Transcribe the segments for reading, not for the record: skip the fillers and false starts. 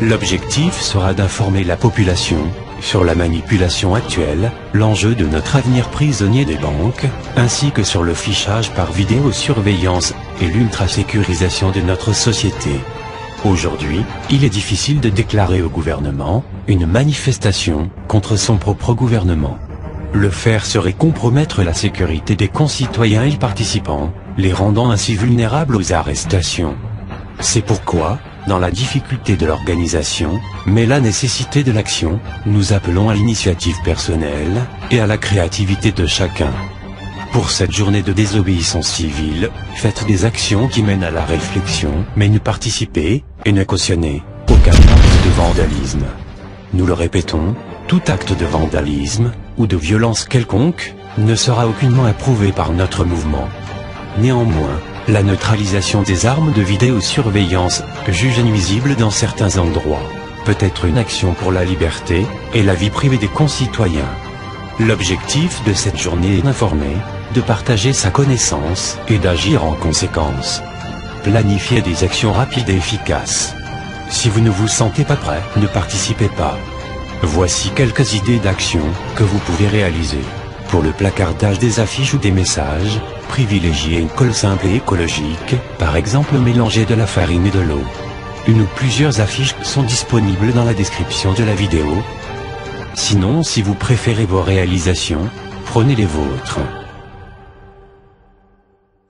L'objectif sera d'informer la population sur la manipulation actuelle, l'enjeu de notre avenir prisonnier des banques, ainsi que sur le fichage par vidéosurveillance et l'ultra-sécurisation de notre société. Aujourd'hui, il est difficile de déclarer au gouvernement une manifestation contre son propre gouvernement. Le faire serait compromettre la sécurité des concitoyens y participants, les rendant ainsi vulnérables aux arrestations. C'est pourquoi, dans la difficulté de l'organisation, mais la nécessité de l'action, nous appelons à l'initiative personnelle et à la créativité de chacun. Pour cette journée de désobéissance civile, faites des actions qui mènent à la réflexion, mais ne participez, et ne cautionnez, aucun acte de vandalisme. Nous le répétons, tout acte de vandalisme, ou de violence quelconque, ne sera aucunement approuvé par notre mouvement. Néanmoins, la neutralisation des armes de vidéosurveillance, jugée nuisible dans certains endroits, peut être une action pour la liberté et la vie privée des concitoyens. L'objectif de cette journée est d'informer, de partager sa connaissance et d'agir en conséquence. Planifiez des actions rapides et efficaces. Si vous ne vous sentez pas prêt, ne participez pas. Voici quelques idées d'actions que vous pouvez réaliser. Pour le placardage des affiches ou des messages, privilégiez une colle simple et écologique, par exemple mélanger de la farine et de l'eau. Une ou plusieurs affiches sont disponibles dans la description de la vidéo. Sinon, si vous préférez vos réalisations, prenez les vôtres.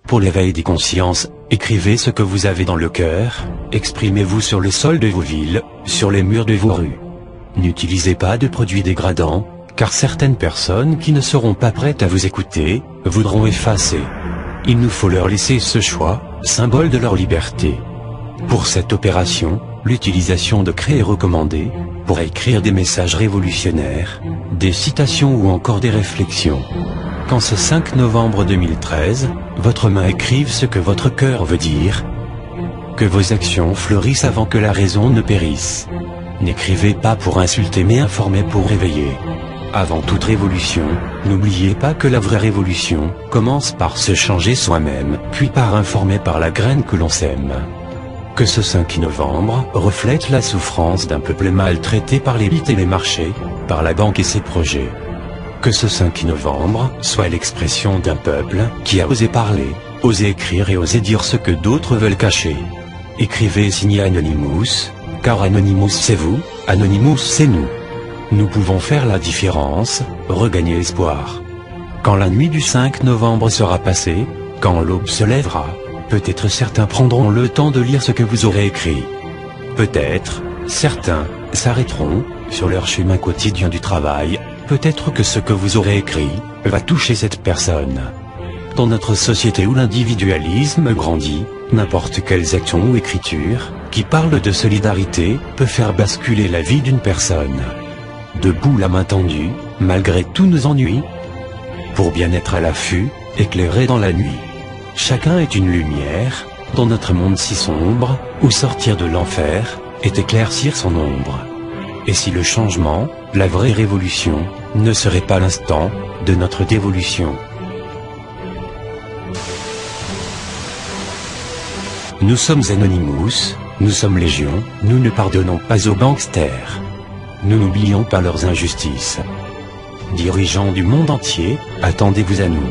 Pour l'éveil des consciences, écrivez ce que vous avez dans le cœur, exprimez-vous sur le sol de vos villes, sur les murs de vos rues. N'utilisez pas de produits dégradants, car certaines personnes qui ne seront pas prêtes à vous écouter, voudront effacer. Il nous faut leur laisser ce choix, symbole de leur liberté. Pour cette opération, l'utilisation de craies est recommandée, pour écrire des messages révolutionnaires, des citations ou encore des réflexions. Quand ce 5 novembre 2013, votre main écrive ce que votre cœur veut dire, que vos actions fleurissent avant que la raison ne périsse. N'écrivez pas pour insulter mais informez pour réveiller. Avant toute révolution, n'oubliez pas que la vraie révolution commence par se changer soi-même, puis par informer par la graine que l'on sème. Que ce 5 novembre reflète la souffrance d'un peuple maltraité par l'élite et les marchés, par la banque et ses projets. Que ce 5 novembre soit l'expression d'un peuple qui a osé parler, osé écrire et osé dire ce que d'autres veulent cacher. Écrivez et signez Anonymous, car Anonymous c'est vous, Anonymous c'est nous. Nous pouvons faire la différence, regagner espoir. Quand la nuit du 5 novembre sera passée, quand l'aube se lèvera, peut-être certains prendront le temps de lire ce que vous aurez écrit. Peut-être, certains s'arrêteront sur leur chemin quotidien du travail, peut-être que ce que vous aurez écrit va toucher cette personne. Dans notre société où l'individualisme grandit, n'importe quelles actions ou écritures qui parlent de solidarité peut faire basculer la vie d'une personne. Debout la main tendue, malgré tous nos ennuis, pour bien être à l'affût, éclairé dans la nuit. Chacun est une lumière, dans notre monde si sombre, où sortir de l'enfer, est éclaircir son ombre. Et si le changement, la vraie révolution, ne serait pas l'instant de notre dévolution? Nous sommes Anonymous, nous sommes Légion, nous ne pardonnons pas aux banksters. Nous n'oublions pas leurs injustices. Dirigeants du monde entier, attendez-vous à nous.